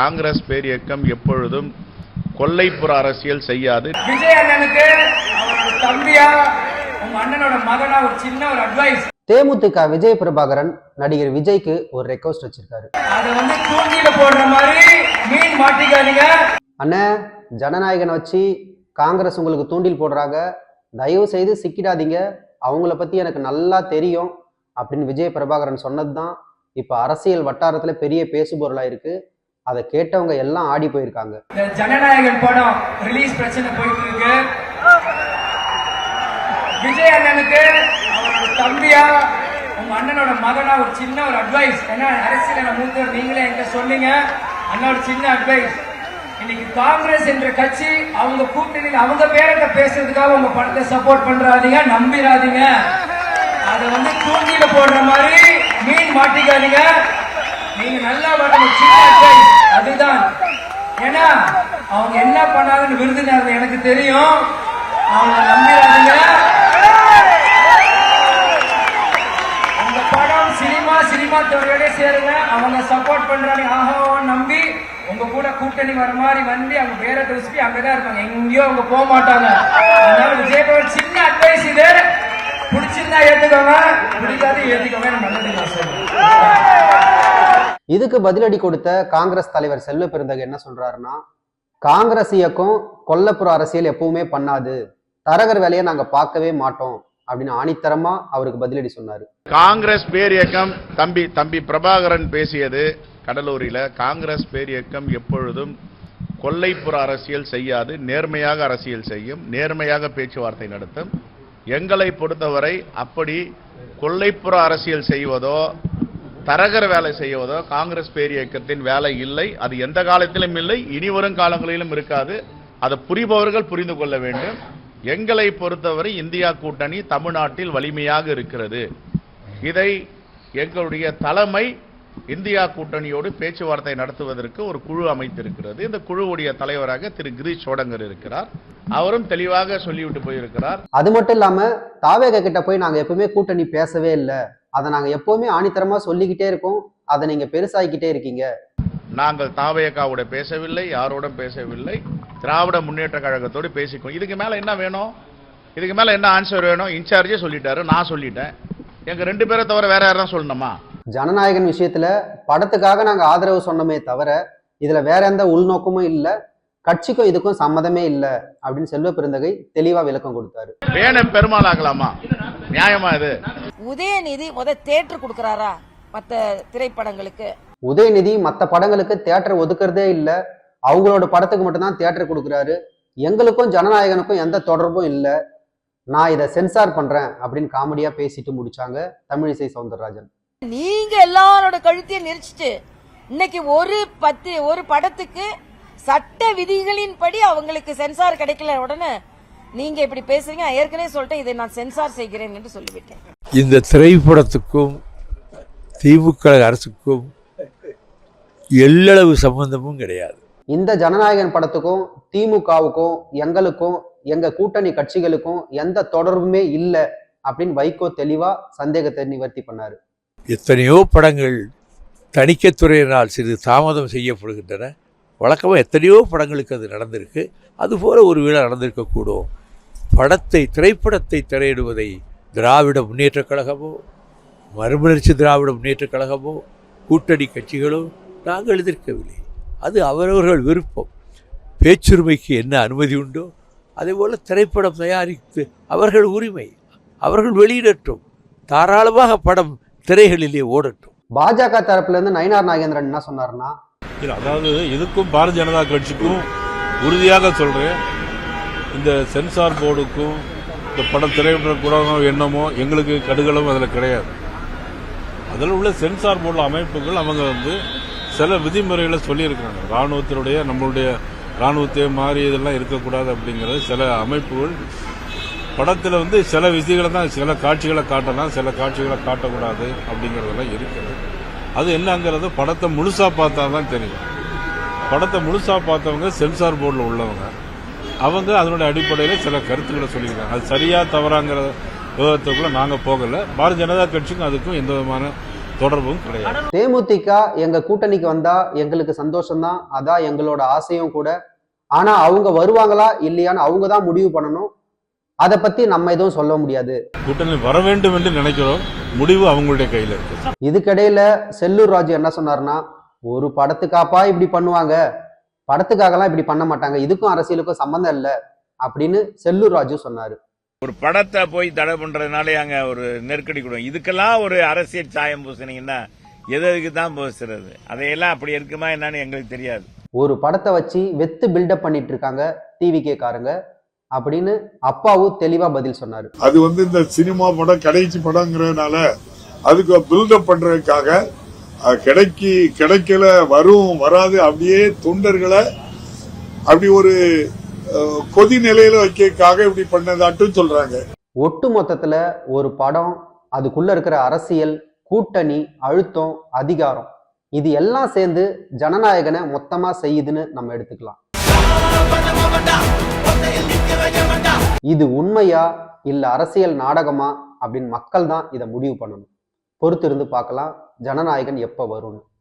காங்கிரஸ் பேரியக்கம் எப்பொழுதும் கொல்லைப்புற அரசியல் செய்யாது. விஜய் அண்ணனுக்கு அவரோட தம்பியா உங்க அண்ணனோட மகனா ஒரு சின்ன ஒரு அட்வைஸ். தேமுதிக விஜய் பிரபாகரன் நடிகர் விஜய்க்கு ஒரு ரெக்வஸ்ட் வச்சிருக்காரு. அதை தூண்டில போடுற மாதிரி மீன் மாட்டிக்காதீங்க அண்ணே, ஜனநாயகனை வச்சு காங்கிரஸ் உங்களுக்கு தூண்டில் போடுறாங்க, தயவு செய்து சிக்கிடாதீங்க, அவங்கள பத்தி எனக்கு நல்லா தெரியும் அப்படின்னு விஜய் பிரபாகரன் சொன்னதுதான் இப்ப அரசியல் வட்டாரத்துல பெரிய பேசுபொருளா இருக்கு. அதை கேட்டவங்க எல்லாம் ஆடி போயிருக்காங்க. ஜனநாயகன் படம் ரிலீஸ் பிரச்சனை போயிட்டு இருக்கு. விஜய் அண்ணனுக்கு அவரோட தம்பியா உங்க அண்ணனோட மகனா ஒரு சின்ன ஒரு அட்வைஸ். ஏன்னா அரசியல மூத்தவர் நீங்களே எங்க சொன்னீங்க. அண்ணோட சின்ன அட்வைஸ், இன்னைக்கு காங்கிரஸ் என்ற கட்சி அவங்க கூட்டணியில் அவங்க பேரத்தை பேசுறதுக்காக உங்க படத்தை சப்போர்ட் பண்றாதீங்க, நம்பிராதீங்க. அதை தூண்டில போடுற மாதிரி மீன் மாட்டிக்காதீங்க. நீங்க நல்லா வரணும், சின்ன அட்வைஸ் அதுதான். ஏன்னா அவங்க என்ன பண்ணாங்கன்னு விருதுநகர் எனக்கு தெரியும். அவங்க நம்பிராதீங்க. உங்க படம் சினிமா துறையோட சேருங்க. அவங்க சப்போர்ட் பண்றாங்க, ஆஹோ நம்பி உங்க கூட கூட்டணி வர மாதிரி வந்து அவங்க வேற தோசி அங்கதான் இருப்பாங்க, எங்கேயோ அவங்க போக மாட்டாங்க. அதனால விஜய் சின்ன அட்வைஸ் இது. பிடிச்சிருந்தா ஏத்துக்கோங்க, பிடிக்காது ஏத்துக்கோங்க. நல்லது. இதுக்கு பதிலடி கொடுத்த காங்கிரஸ் தலைவர் செல்வ பெருந்தகை என்ன சொல்றாருன்னா, காங்கிரஸ் இயக்கம் கொல்லப்புற அரசியல் எப்பவுமே பண்ணாது, தரகர் வேலையை நாங்க பார்க்கவே மாட்டோம் அப்படின்னு ஆணித்தரமா அவருக்கு பதிலடி சொன்னாரு. காங்கிரஸ் பேரியக்கம் தம்பி பிரபாகரன் பேசியது கடலூரில். காங்கிரஸ் பேரியக்கம் எப்பொழுதும் கொல்லைப்புற அரசியல் செய்யாது, நேர்மையாக அரசியல் செய்யும், நேர்மையாக பேச்சுவார்த்தை நடத்தும். எங்களை பொறுத்தவரை அப்படி கொல்லைப்புற அரசியல் செய்வதோ தரகர் வேலை செய்வதோ காங்கிரஸ் பேரியக்கத்தின் வேலை இல்லை. அது எந்த காலத்திலும் இல்லை, இனி வரும் காலங்களிலும் இருக்காது. அதை புரிபவர்கள் புரிந்து கொள்ள வேண்டும். எங்களை பொறுத்தவரை இந்தியா கூட்டணி தமிழ்நாட்டில் வலிமையாக இருக்கிறது. இதை எங்களுடைய தலைமை இந்தியா கூட்டணியோடு பேச்சுவார்த்தை நடத்துவதற்கு ஒரு குழு அமைத்திருக்கிறது. இந்த குழுவுடைய தலைவராக திரு கிரீஷ் சோடங்கர் இருக்கிறார். அவரும் தெளிவாக சொல்லிவிட்டு போயிருக்கிறார். அது மட்டும் இல்லாம தாவேக கிட்ட போய் நாங்க எப்பவுமே கூட்டணி பேசவே இல்லை, அதை நாங்க எப்பவுமே ஆணித்தரமா சொல்லிக்கிட்டே இருக்கோம், அதை நீங்க பெருசாகிக்கிட்டே இருக்கீங்க. நாங்கள் தாவேகாவோட பேசவில்லை, யாரோட பேசவில்லை, திராவிட முன்னேற்ற கழகத்தோடு பேசிக்கோ. இதுக்கு மேல என்ன வேணும்? இதுக்கு மேல என்ன ஆன்சர் வேணும்? இன்சார்ஜே சொல்லிட்டாரு, நான் சொல்லிட்டேன். எங்க 2 பேரை தவிர வேற யாரும் சொல்லணுமா? ஜனநாயகன் விஷயத்துல படத்துக்காக நாங்க ஆதரவு சொன்னோமே தவிர இதுல வேற எந்த உள்நோக்கமும் இல்ல, கட்சிக்கும் இதுக்கும் சம்மதமே இல்ல அப்படின்னு செல்வ பெருந்தகை தெளிவா விளக்கம் கொடுத்தாரு. வேணும் பெருமாள் ஆகலாமா? நியாயமா இது? உதயநிதி தியேட்டர் கொடுக்கறாரா மத்த திரைப்படங்களுக்கு? உதயநிதி மத்த படங்களுக்கு தியேட்டர் ஒதுக்குறதே இல்ல, அவங்களோட படத்துக்கு மட்டும்தான் தியேட்டர் கொடுக்குறாரு. எங்களுக்கும் ஜனநாயகனுக்கும் எந்த தொடர்பும் இல்ல, நான் இதை சென்சார் பண்றேன் அப்படின்னு காமெடியா பேசிட்டு முடிச்சாங்க தமிழிசை சவுந்தரராஜன். நீங்க எல்லாரோட கழுத்தையும் நெரிச்சிட்டு இன்னைக்கு ஒரு படத்துக்கு சட்ட விதிகளின் படி அவங்களுக்கு சென்சார் கிடைக்கல உடனே நீங்க இப்படி பேசுறீங்க. ஏற்கனவே சொல்லிட்டேன், இதை நான் சென்சார் செய்கிறேன் என்று சொல்லிவிட்டேன். இந்த திரைப்படத்துக்கும் திமுக அரசுக்கும் எல்லளவு சம்பந்தமும் கிடையாது. இந்த ஜனநாயகன் படத்துக்கும் திமுகவுக்கும் எங்களுக்கும் எங்க கூட்டணி கட்சிகளுக்கும் எந்த தொடர்புமே இல்லை அப்படின்னு வைகோ தெளிவா சந்தேகத்தை நிவர்த்தி பண்ணாரு. எத்தனையோ படங்கள் தணிக்கைத்துறையினால் சிறிது தாமதம் செய்யப்படுகின்றன. வழக்கமாக எத்தனையோ படங்களுக்கு அது நடந்திருக்கு. அதுபோல ஒரு வேளை நடந்திருக்கக்கூடும். திரைப்படத்தை திரையிடுவதை திராவிட முன்னேற்றக் கழகமோ மறுமலர்ச்சி திராவிட முன்னேற்றக் கழகமோ கூட்டணி கட்சிகளோ நாங்கள் எதிர்க்கவில்லை. அது அவரவர்கள் விருப்பம். பேச்சுரிமைக்கு என்ன அனுமதி உண்டோ அதேபோல் திரைப்படம் தயாரித்து அவர்கள் உரிமை, அவர்கள் வெளியிடட்டும். தாராளமாக படம் திரைகளிலே ஓடட்டும். பாஜக தரப்புல இருந்து நயினார் நாகேந்திரன் என்ன சொன்னார்னா, அதாவது இதுக்கும் பாரதிய ஜனதா கட்சிக்கும் உறுதியாக சொல்றேன், இந்த சென்சார் போர்டுக்கும் இந்த படம் திரையிடக்கூடாதோ என்னமோ எங்களுக்கு கடுகளும் அதில் கிடையாது. அதில் உள்ள சென்சார் போர்டு அமைப்புகள் அவங்க சில விதிமுறைகளை சொல்லியிருக்காங்க. இராணுவத்தினுடைய நம்மளுடைய இராணுவத்தை மாறி இதெல்லாம் இருக்கக்கூடாது அப்படிங்கிறது சில அமைப்புகள் படத்தில் சில விதிகளை தான், சில காட்சிகளை காட்டலாம், சில காட்சிகளை காட்டக்கூடாது அப்படிங்கிறதெல்லாம் இருக்கிறது. அது என்னங்கிறது படத்தை முழுசாக பார்த்தா தான் தெரியும். படத்தை முழுசாக பார்த்தவங்க சென்சார் போர்டில் உள்ளவங்க, அவங்க அதனுடைய அடிப்படையில் சில கருத்துக்களை சொல்லியிருக்காங்க. அது சரியா தவறாங்கிற விவரத்துக்குள்ள நாங்கள் போகலை. பாரதிய ஜனதா கட்சிக்கும் அதுக்கும் எந்த விதமான தொடர்பும் கிடையாது. தேமுதிக எங்க கூட்டணிக்கு வந்தா எங்களுக்கு சந்தோஷம்தான், அதான் எங்களோட ஆசையும் கூட. ஆனா அவங்க வருவாங்களா இல்லையான்னு அவங்க தான் முடிவு பண்ணணும். அதை பத்தி நம்ம எதுவும் சொல்ல முடியாது. கூட்டணி வர வேண்டும் என்று நினைக்கிறோம், முடிவு அவங்களுடைய கையில இருக்கு. இதுக்கிடையில செல்லூர் ராஜு என்ன சொன்னார்னா, ஒரு படத்துக்காப்பா இப்படி பண்ணுவாங்க, படத்துக்காகலாம் இப்படி பண்ண மாட்டாங்க, இதுக்கும் அரசியலுக்கும் சம்பந்தம் இல்லை அப்படின்னு செல்லூர் ராஜு சொன்னாரு. ஒரு படத்தை போய் தடை பண்றதுனால அங்க ஒரு நெருக்கடி கொடுக்கும். இதுக்கெல்லாம் ஒரு அரசியல் சாயம் பூசினீங்கன்னா எதுக்கு தான் பூசுறது? அதையெல்லாம் அப்படி இருக்குமா என்னன்னு எங்களுக்கு தெரியாது. ஒரு படத்தை வச்சு வெத்து பில்டப் பண்ணிட்டு இருக்காங்க டிவிகே காரங்க அப்படின்னு அப்பாவும் தெளிவா பதில் சொன்னாரு. அது இந்த சினிமா படம் கடைசி படம்ங்கிறதுனால அதுக்கு பில்டப் பண்றதுக்காக கிடைக்கல, வரும் வராது அப்படியே தொண்டர்களை அப்படி ஒரு கொதி நிலையில வைக்கிறதுக்காக இப்படி பண்ணதாட்டும் சொல்றாங்க. ஒட்டு மொத்தத்துல ஒரு படம், அதுக்குள்ள இருக்கிற அரசியல், கூட்டணி, அழுத்தம், அதிகாரம், இது எல்லாம் சேர்ந்து ஜனநாயகனை மொத்தமா செய்யுதுன்னு நம்ம எடுத்துக்கலாம். இது உண்மையா இல்ல அரசியல் நாடகமா அப்படின்னு மக்கள் தான் இதை முடிவு பண்ணணும். பொறுத்திருந்து பார்க்கலாம் ஜனநாயகன் எப்ப வரும்னு.